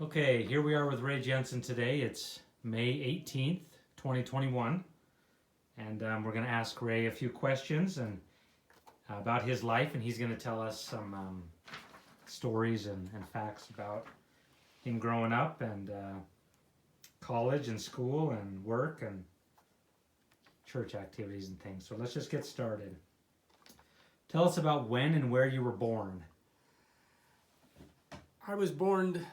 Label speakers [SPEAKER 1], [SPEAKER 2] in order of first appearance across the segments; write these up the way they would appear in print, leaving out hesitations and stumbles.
[SPEAKER 1] Okay, here we are with Ray Jenson today. It's May 18th, 2021, and we're going to ask Ray a few questions about his life, and he's going to tell us some stories and facts about him growing up and college and school and work and church activities and things. So let's just get started. Tell us about when and where you were born.
[SPEAKER 2] I was born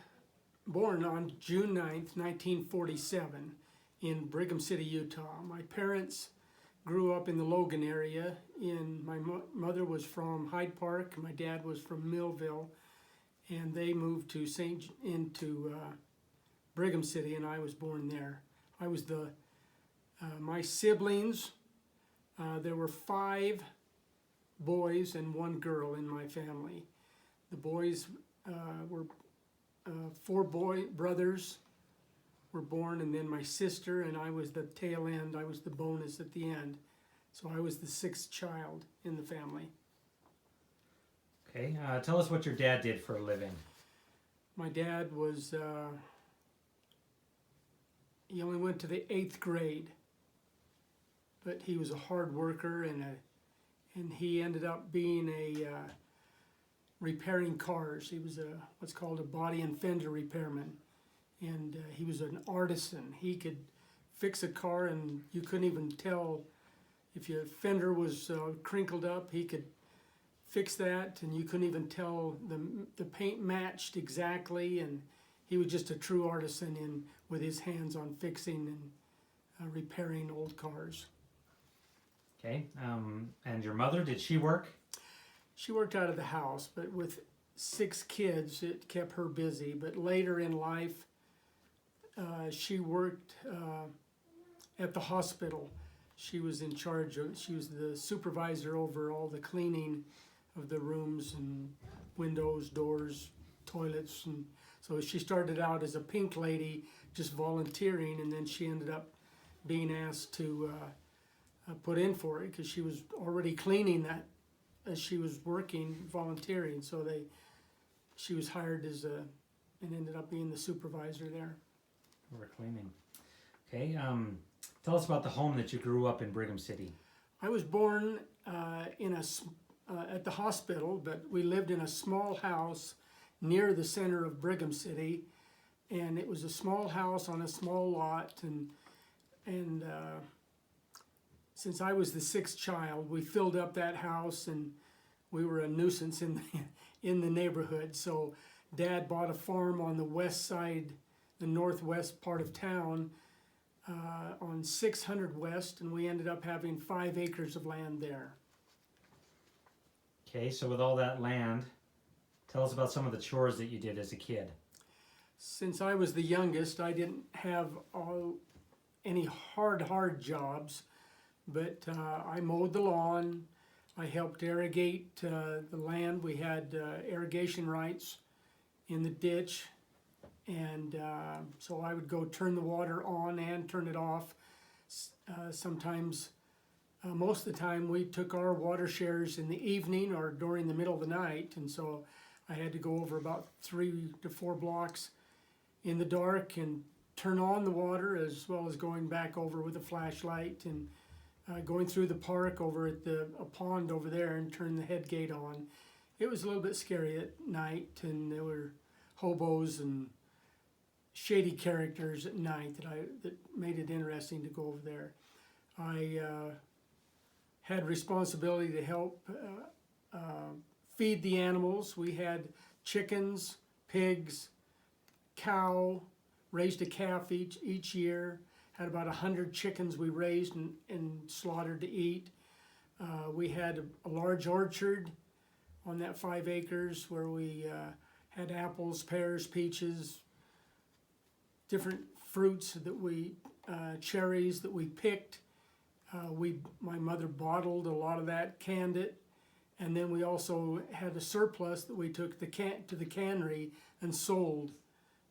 [SPEAKER 2] on June 9th, 1947 in Brigham City, Utah. My parents grew up in the Logan area. My mother was from Hyde Park, my dad was from Millville, and they moved into Brigham City, and I was born there. I was my siblings, there were 5 boys and 1 girl in my family. The boys were 4 brothers were born, and then my sister, and I was the tail end. I was the bonus at the end. So I was the 6th child in the family.
[SPEAKER 1] Okay, tell us what your dad did for a living.
[SPEAKER 2] My dad was, he only went to the 8th grade, but he was a hard worker, and he ended up being repairing cars. He was what's called a body and fender repairman, and he was an artisan. He could fix a car, and you couldn't even tell if your fender was crinkled up. He could fix that, and you couldn't even tell the paint matched exactly. And he was just a true artisan with his hands on fixing and repairing old cars.
[SPEAKER 1] Okay, and your mother, did she work?
[SPEAKER 2] She worked out of the house, but with 6 kids, it kept her busy. But later in life, she worked at the hospital. She was in charge she was the supervisor over all the cleaning of the rooms and windows, doors, toilets. And so she started out as a pink lady, just volunteering, and then she ended up being asked to put in for it because she was already cleaning that as she was working, volunteering. So she was hired and ended up being the supervisor there.
[SPEAKER 1] We're cleaning. Okay, tell us about the home that you grew up in Brigham City.
[SPEAKER 2] I was born at the hospital, but we lived in a small house near the center of Brigham City, and it was a small house on a small lot, and since I was the 6th child, we filled up that house, and we were a nuisance in the neighborhood. So Dad bought a farm on the west side, the northwest part of town, on 600 West, and we ended up having 5 acres of land there.
[SPEAKER 1] Okay, so with all that land, tell us about some of the chores that you did as a kid.
[SPEAKER 2] Since I was the youngest, I didn't have any hard jobs. But I mowed the lawn, I helped irrigate the land. We had irrigation rights in the ditch, and so I would go turn the water on and turn it off. Sometimes, most of the time, we took our water shares in the evening or during the middle of the night, and so I had to go over about 3 to 4 blocks in the dark and turn on the water, as well as going back over with a flashlight and going through the park over at a pond over there and turn the head gate on. It was a little bit scary at night, and there were hobos and shady characters at night that made it interesting to go over there. I had responsibility to help feed the animals. We had chickens, pigs, cow, raised a calf each year. Had about 100 chickens we raised and slaughtered to eat. We had a large orchard on that 5 acres where we had apples, pears, peaches, different fruits cherries that we picked. My mother bottled a lot of that, canned it, and then we also had a surplus that we took to the cannery and sold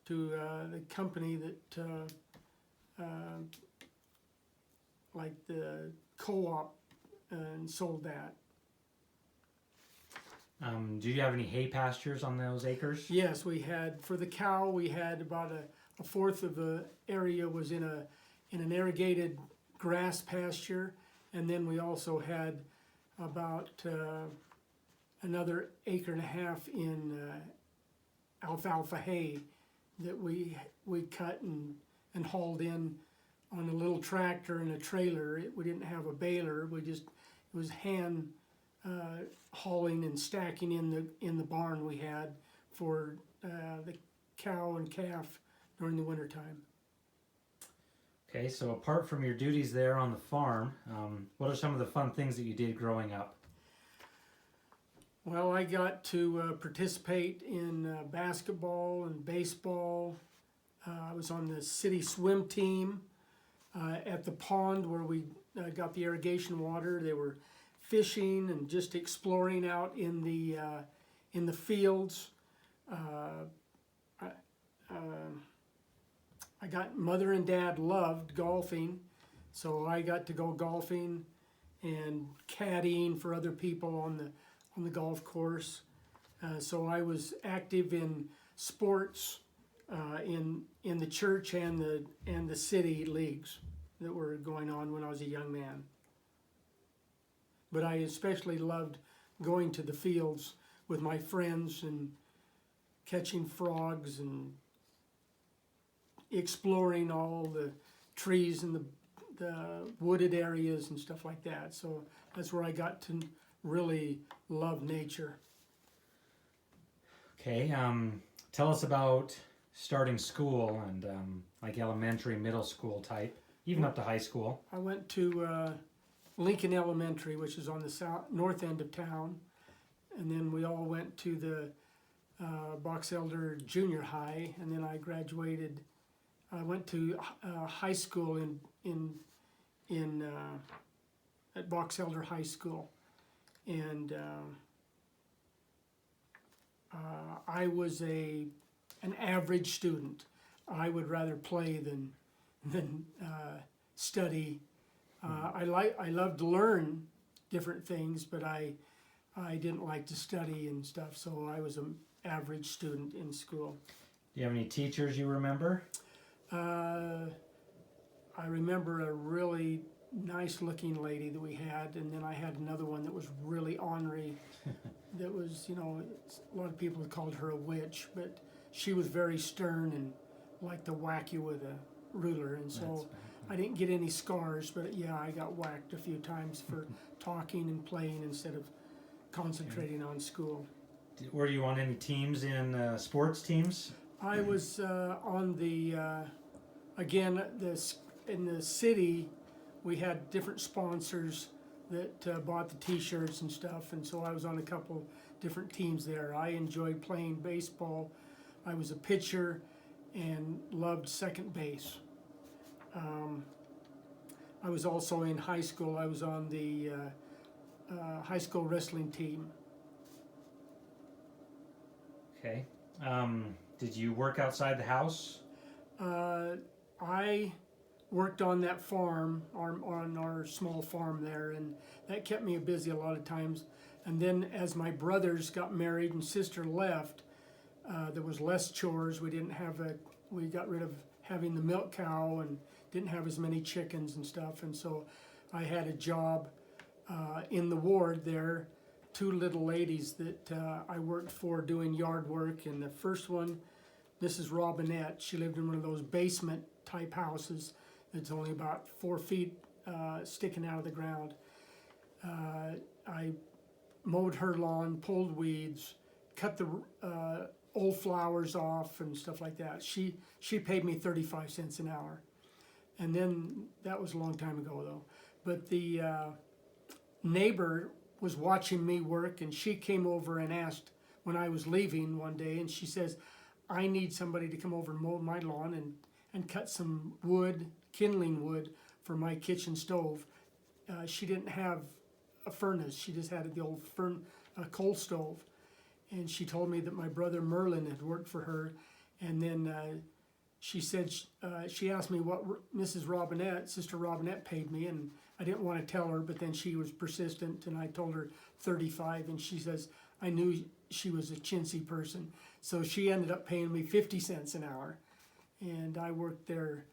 [SPEAKER 2] to the company that like the co-op, and sold that.
[SPEAKER 1] Do you have any hay pastures on those acres?
[SPEAKER 2] Yes, we had, for the cow, we had about a fourth of the area was in an irrigated grass pasture, and then we also had about another acre and a half in alfalfa hay that we cut and hauled in on a little tractor and a trailer. We didn't have a baler. It was hand hauling and stacking in the barn we had for the cow and calf during the wintertime.
[SPEAKER 1] Okay, so apart from your duties there on the farm, what are some of the fun things that you did growing up?
[SPEAKER 2] Well, I got to participate in basketball and baseball. I was on the city swim team at the pond where we got the irrigation water. They were fishing and just exploring out in the fields. I got mother and dad loved golfing, so I got to go golfing and caddying for other people on the golf course. So I was active in sports in the church and the city leagues that were going on when I was a young man. But I especially loved going to the fields with my friends and catching frogs and exploring all the trees and the wooded areas and stuff like that. So that's where I got to really love nature.
[SPEAKER 1] Okay, tell us about starting school and like elementary, middle school type, even up to high school.
[SPEAKER 2] I went to Lincoln Elementary, which is on the north end of town, and then we all went to the Box Elder Junior High, and then I graduated. I went to high school at Box Elder High School, and I was an average student. I would rather play than study. I loved to learn different things, but I didn't like to study and stuff. So I was an average student in school.
[SPEAKER 1] Do you have any teachers you remember?
[SPEAKER 2] I remember a really nice-looking lady that we had, and then I had another one that was really ornery. That was, a lot of people called her a witch, but she was very stern and liked to whack you with a ruler, and so I didn't get any scars, but yeah, I got whacked a few times for talking and playing instead of concentrating on school.
[SPEAKER 1] Were you on any teams in sports teams?
[SPEAKER 2] I was on the, again, in the city, we had different sponsors that bought the t-shirts and stuff, and so I was on a couple different teams there. I enjoyed playing baseball. I was a pitcher and loved second base. I was also in high school. I was on the high school wrestling team.
[SPEAKER 1] Okay. Did you work outside the house?
[SPEAKER 2] I worked on that farm, on our small farm there, and that kept me busy a lot of times. And then as my brothers got married and sister left, there was less chores. We got rid of having the milk cow and didn't have as many chickens and stuff. And so I had a job in the ward there, two little ladies that I worked for doing yard work. And the first one, Mrs. Robinette, she lived in one of those basement type houses that's only about 4 feet sticking out of the ground. I mowed her lawn, pulled weeds, cut the old flowers off and stuff like that. She paid me 35 cents an hour. And then, that was a long time ago though. But the neighbor was watching me work, and she came over and asked when I was leaving one day, and she says, I need somebody to come over and mow my lawn and cut some wood, kindling wood, for my kitchen stove. She didn't have a furnace. She just had the old coal stove. And she told me that my brother Merlin had worked for her. And then she said, she asked me what Mrs. Robinette, Sister Robinette, paid me. And I didn't want to tell her, but then she was persistent, and I told her 35. And she says, I knew she was a chintzy person. So she ended up paying me 50 cents an hour. And I worked there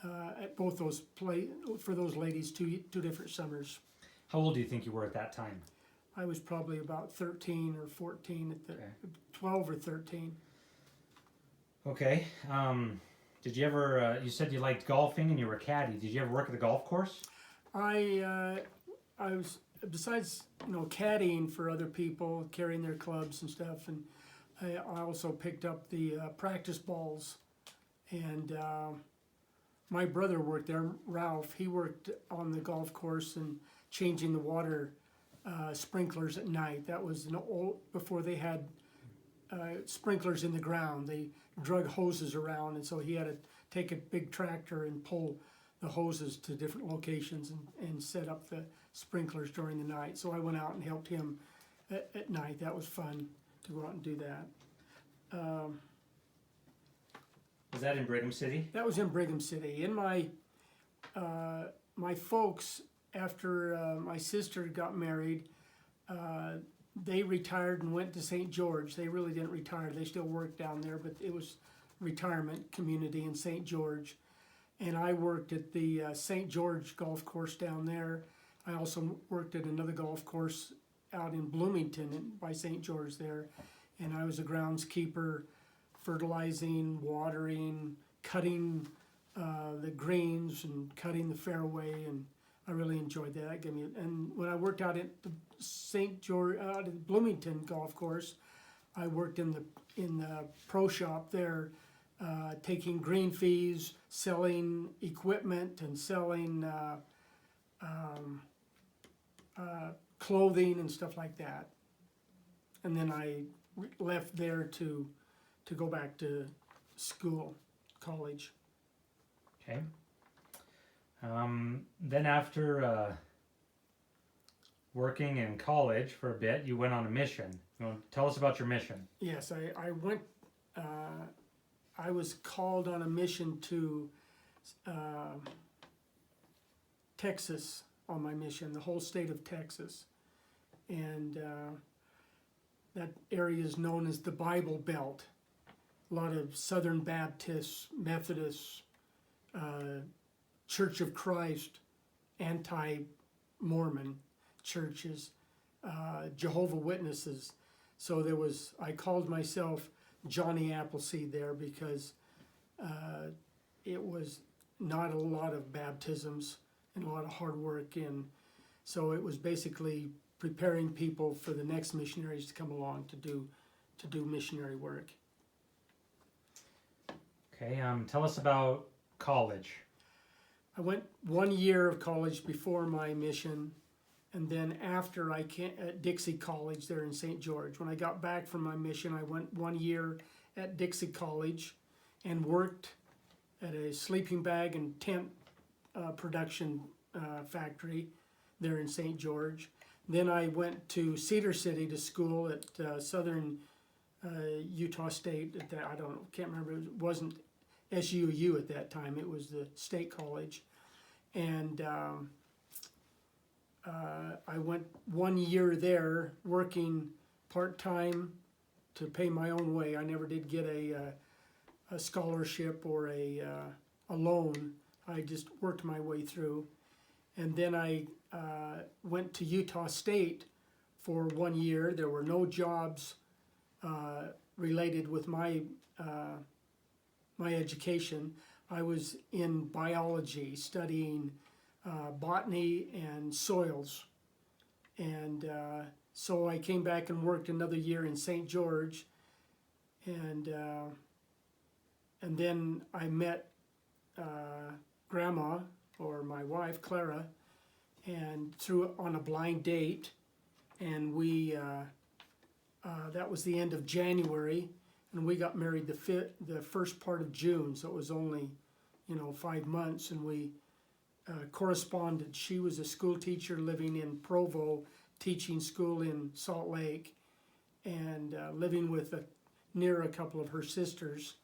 [SPEAKER 2] at both those for those ladies two different summers.
[SPEAKER 1] How old do you think you were at that time?
[SPEAKER 2] I was probably about 13 or 14 at the
[SPEAKER 1] Okay.
[SPEAKER 2] 12 or 13.
[SPEAKER 1] Okay. Did you ever? You said you liked golfing and you were a caddy. Did you ever work at a golf course?
[SPEAKER 2] I was, besides caddying for other people, carrying their clubs and stuff, and I also picked up the practice balls, and my brother worked there, Ralph. He worked on the golf course and changing the water sprinklers at night. That was before they had sprinklers in the ground. They drug hoses around, and so he had to take a big tractor and pull the hoses to different locations and set up the sprinklers during the night. So I went out and helped him at night. That was fun to go out and do that.
[SPEAKER 1] Was that in Brigham City?
[SPEAKER 2] That was in Brigham City. In my folks, after my sister got married, they retired and went to St. George. They really didn't retire. They still worked down there, but it was retirement community in St. George. And I worked at the St. George golf course down there. I also worked at another golf course out in Bloomington by St. George there. And I was a groundskeeper, fertilizing, watering, cutting the greens and cutting the fairway, and I really enjoyed that. And when I worked out at the St. George, out at Bloomington golf course, I worked in the pro shop there, taking green fees, selling equipment, and selling clothing and stuff like that. And then I left there to go back to school, college.
[SPEAKER 1] Okay. Then after working in college for a bit, you went on a mission. You want to tell us about your mission?
[SPEAKER 2] Yes, I went. I was called on a mission to Texas on my mission, the whole state of Texas, and that area is known as the Bible Belt. A lot of Southern Baptists, Methodists, Church of Christ, anti-Mormon churches, Jehovah Witnesses. So I called myself Johnny Appleseed there because it was not a lot of baptisms and a lot of hard work. And so it was basically preparing people for the next missionaries to come along to do missionary work.
[SPEAKER 1] Okay. Tell us about college.
[SPEAKER 2] I went 1 year of college before my mission, and then after I came at Dixie College there in St. George. When I got back from my mission, I went 1 year at Dixie College and worked at a sleeping bag and tent production factory there in St. George. Then I went to Cedar City to school at Southern Utah State. Can't remember. It wasn't SUU at that time. It was the state college, and I went 1 year there working part time to pay my own way. I never did get a scholarship or a loan. I just worked my way through, and then I went to Utah State for 1 year. There were no jobs related with my education. I was in biology, studying botany and soils, and so I came back and worked another year in St. George, and then I met Grandma, or my wife Clara, and on a blind date, and we that was the end of January, and we got married the first part of June, so it was only 5 months, and we corresponded. She was a school teacher living in Provo, teaching school in Salt Lake, and living with near a couple of her sisters,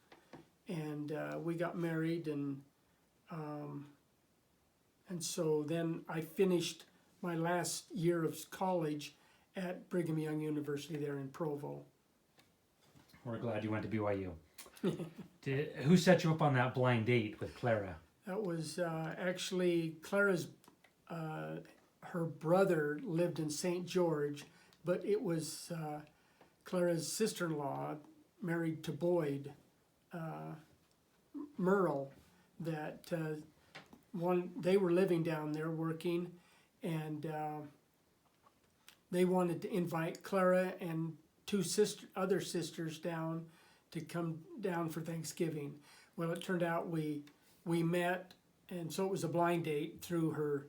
[SPEAKER 2] and we got married, and so then I finished my last year of college at Brigham Young University there in Provo.
[SPEAKER 1] We're glad you went to BYU. Who set you up on that blind date with Clara?
[SPEAKER 2] That was actually Clara's, her brother lived in St. George, but it was Clara's sister-in-law, married to Boyd Merle, that they were living down there working, and they wanted to invite Clara and two other sisters down to come down for Thanksgiving. Well, it turned out we met, and so it was a blind date through her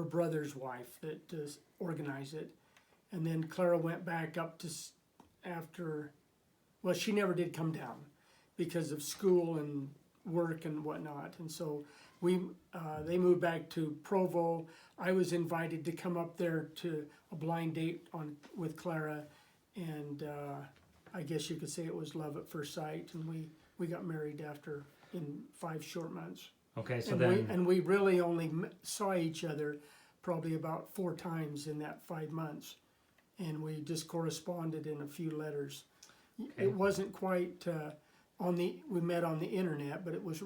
[SPEAKER 2] brother's wife that organized it. And then Clara went back up to after, well, she never did come down because of school and work and whatnot. And so they moved back to Provo. I was invited to come up there to a blind date with Clara, and I guess you could say it was love at first sight. And we got married in 5 short months.
[SPEAKER 1] Okay, so
[SPEAKER 2] we really only saw each other probably about 4 times in that 5 months, and we just corresponded in a few letters.
[SPEAKER 1] Okay.
[SPEAKER 2] It wasn't quite we met on the internet, but it was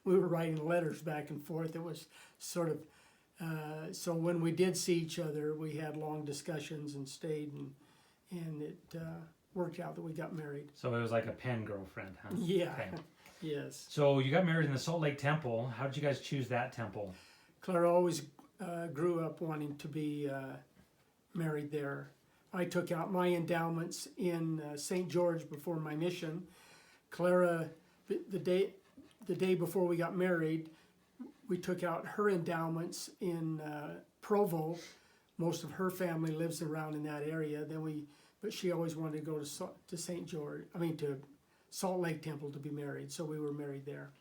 [SPEAKER 2] we were writing letters back and forth. It was sort of so when we did see each other, we had long discussions and stayed, and it worked out that we got married.
[SPEAKER 1] So it was like a pen girlfriend, huh?
[SPEAKER 2] Yeah.
[SPEAKER 1] Okay.
[SPEAKER 2] Yes.
[SPEAKER 1] So you got married in the Salt Lake Temple. How did you guys choose that temple?
[SPEAKER 2] Clara always grew up wanting to be married there. I took out my endowments in St. George before my mission. Clara, the day before we got married, we took out her endowments in Provo. Most of her family lives around in that area. But she always wanted to go to St. George. To Salt Lake Temple to be married. So we were married there.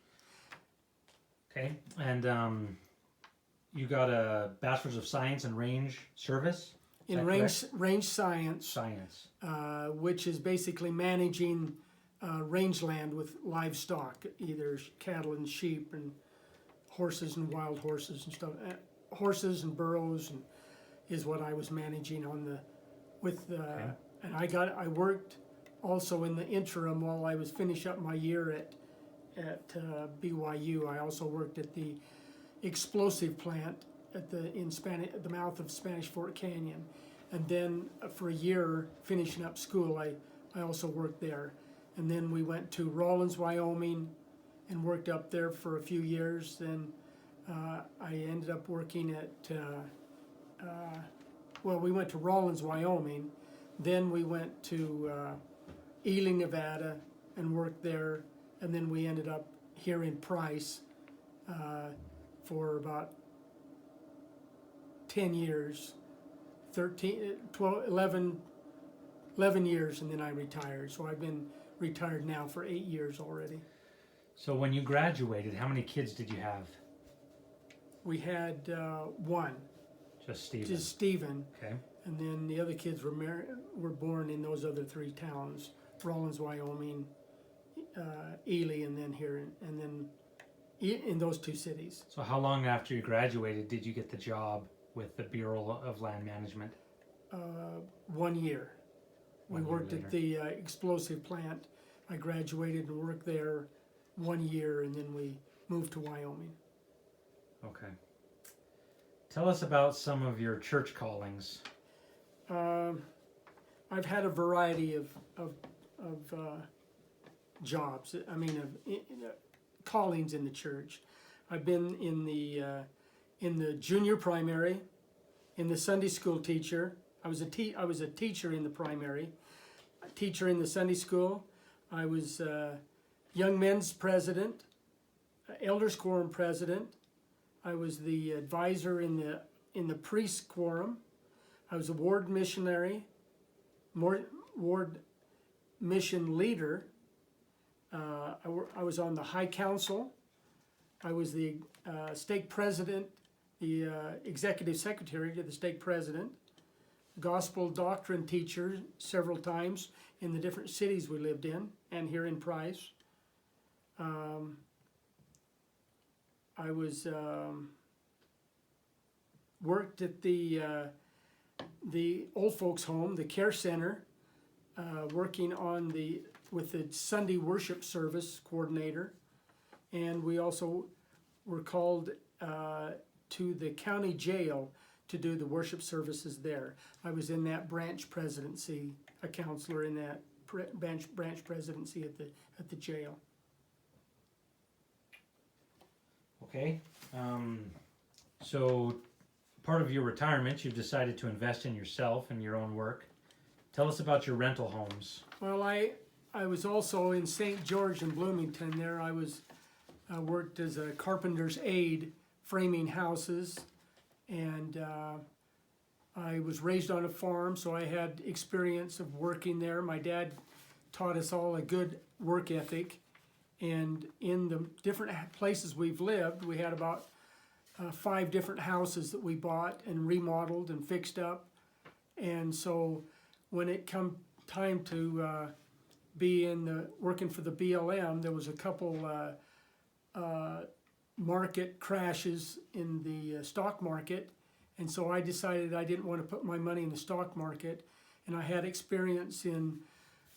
[SPEAKER 1] Okay, and you got a Bachelor's of Science in Range Service?
[SPEAKER 2] In range science, which is basically managing rangeland with livestock, either cattle and sheep and horses and wild horses and stuff. Horses and burros is what I was managing
[SPEAKER 1] Okay.
[SPEAKER 2] And I worked also in the interim while I was finishing up my year at BYU. I also worked at the explosive plant at the mouth of Spanish Fort Canyon, and then for a year finishing up school, I also worked there, and then we went to Rawlins, Wyoming, and worked up there for a few years. Then I ended up working at we went to Rawlins, Wyoming, then we went to Ely, Nevada, and worked there, and then we ended up here in Price for about 10 years, 11 years, and then I retired. So I've been retired now for 8 years already.
[SPEAKER 1] So when you graduated, how many kids did you have?
[SPEAKER 2] We had one.
[SPEAKER 1] Just Stephen?
[SPEAKER 2] Just Stephen.
[SPEAKER 1] Okay.
[SPEAKER 2] And then the other kids were born in those other 3 towns, Rawlins, Wyoming, Ely, and then here, and then in those 2 cities.
[SPEAKER 1] So how long after you graduated did you get the job with the Bureau of Land Management?
[SPEAKER 2] 1 year. We
[SPEAKER 1] 1 year
[SPEAKER 2] worked
[SPEAKER 1] later.
[SPEAKER 2] at the explosive plant. I graduated and worked there 1 year, and then we moved to Wyoming.
[SPEAKER 1] Okay. Tell us about some of your church callings.
[SPEAKER 2] I've had a variety of jobs. Callings in the church. I've been in the junior primary, in the Sunday school teacher. I was a teacher in the primary, a teacher in the Sunday school. I was young men's president, elders quorum president. I was the advisor in the priest quorum. I was a ward missionary, ward mission leader. I was on the High Council. I was the stake president, the executive secretary to the stake president, gospel doctrine teacher several times in the different cities we lived in and here in Price. I was worked at the the old folks home, the care center, working on with the Sunday worship service coordinator. And we also were called to the county jail to do the worship services there. I was in that branch presidency, a counselor in that branch presidency at the jail.
[SPEAKER 1] Okay. So part of your retirement, you've decided to invest in yourself and your own work. Tell us about your rental homes.
[SPEAKER 2] Well, I was also in St. George and Bloomington. There I worked as a carpenter's aide, framing houses, and I was raised on a farm, so I had experience of working there. My dad taught us all a good work ethic, and in the different places we've lived, we had about 5 different houses that we bought and remodeled and fixed up. And so when it come time to be working for the BLM, there was a couple market crashes in the stock market, and so I decided I didn't want to put my money in the stock market. And I had experience in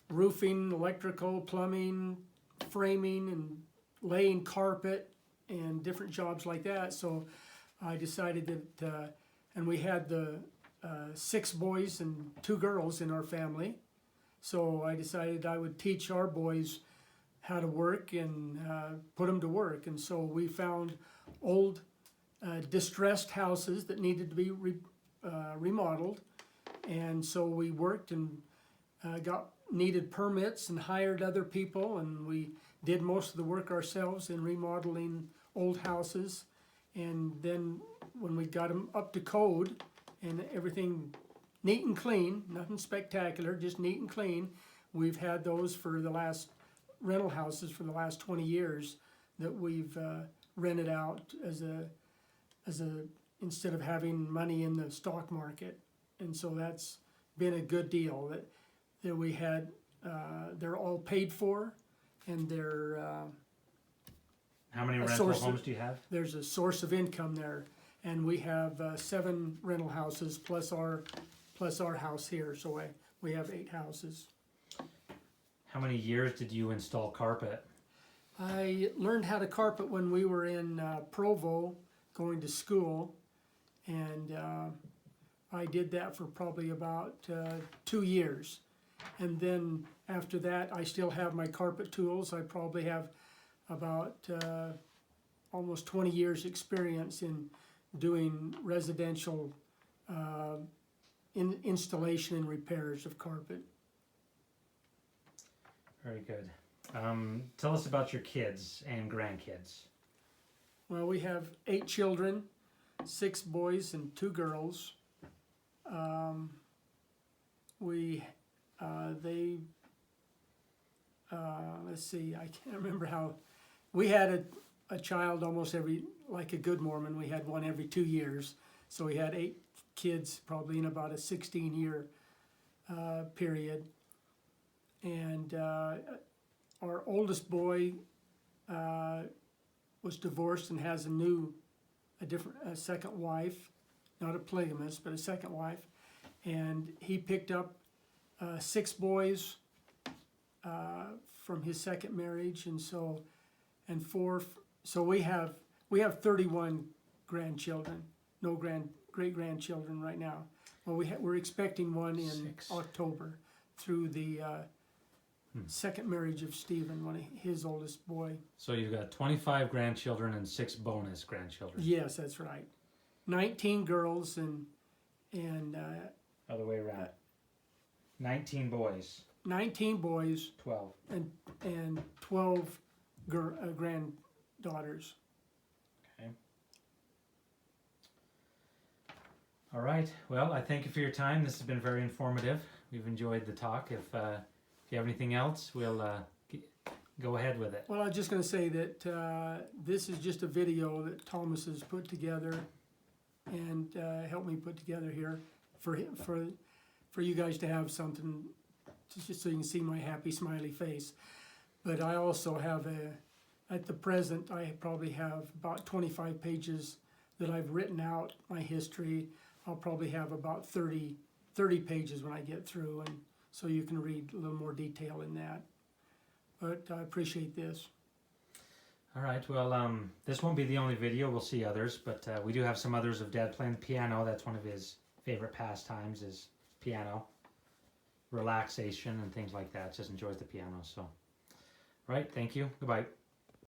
[SPEAKER 2] roofing, electrical, plumbing, framing, and laying carpet and different jobs like that. So I decided that, and we had the 6 boys and 2 girls in our family. So I decided I would teach our boys how to work and put them to work. And so we found old distressed houses that needed to be remodeled. And so we worked and needed permits and hired other people, and we did most of the work ourselves in remodeling old houses. And then when we got them up to code and everything neat and clean, nothing spectacular, just neat and clean, we've had those for the last rental houses for the last 20 years that we've rented out as a instead of having money in the stock market. And so that's been a good deal that we had. They're all paid for, and they're
[SPEAKER 1] How many rental homes do you have?
[SPEAKER 2] There's a source of income there, and we have 7 rental houses plus our house here. So we have 8 houses.
[SPEAKER 1] How many years did you install carpet?
[SPEAKER 2] I learned how to carpet when we were in Provo going to school, and I did that for probably about 2 years. And then after that, I still have my carpet tools. I probably have about almost 20 years experience in doing residential installation and repairs of carpet.
[SPEAKER 1] Very good. Tell us about your kids and grandkids.
[SPEAKER 2] Well, we have 8 children, 6 boys and 2 girls. Let's see, I can't remember how. We had a child almost like a good Mormon, we had one every 2 years. So we had 8 kids probably in about a 16-year period. And our oldest boy was divorced and has a second wife, not a polygamist, but a second wife. And he picked up 6 boys from his second marriage, and 4. So we have 31 grandchildren, no great grandchildren right now. Well, we're expecting one in
[SPEAKER 1] 6.
[SPEAKER 2] October through the second marriage of Stephen, his oldest boy.
[SPEAKER 1] So you've got 25 grandchildren and 6 bonus grandchildren.
[SPEAKER 2] Yes, that's right. 19 girls and
[SPEAKER 1] Other way around. 19 boys.
[SPEAKER 2] 19 boys
[SPEAKER 1] 12.
[SPEAKER 2] and 12 granddaughters.
[SPEAKER 1] Okay. All right. Well, I thank you for your time. This has been very informative. We've enjoyed the talk. If you have anything else, we'll go ahead with it.
[SPEAKER 2] Well, I was just going to say that this is just a video that Thomas has put together and helped me put together here for you guys to have something just so you can see my happy smiley face. But I also have at the present, I probably have about 25 pages that I've written out my history. I'll probably have about 30 30 pages when I get through, and so you can read a little more detail in that. But I appreciate this.
[SPEAKER 1] All right, well, this won't be the only video. We'll see others, but we do have some others of Dad playing the piano. That's one of his favorite pastimes, is piano. Relaxation and things like that. Just enjoys the piano. So, all right, thank you. Goodbye.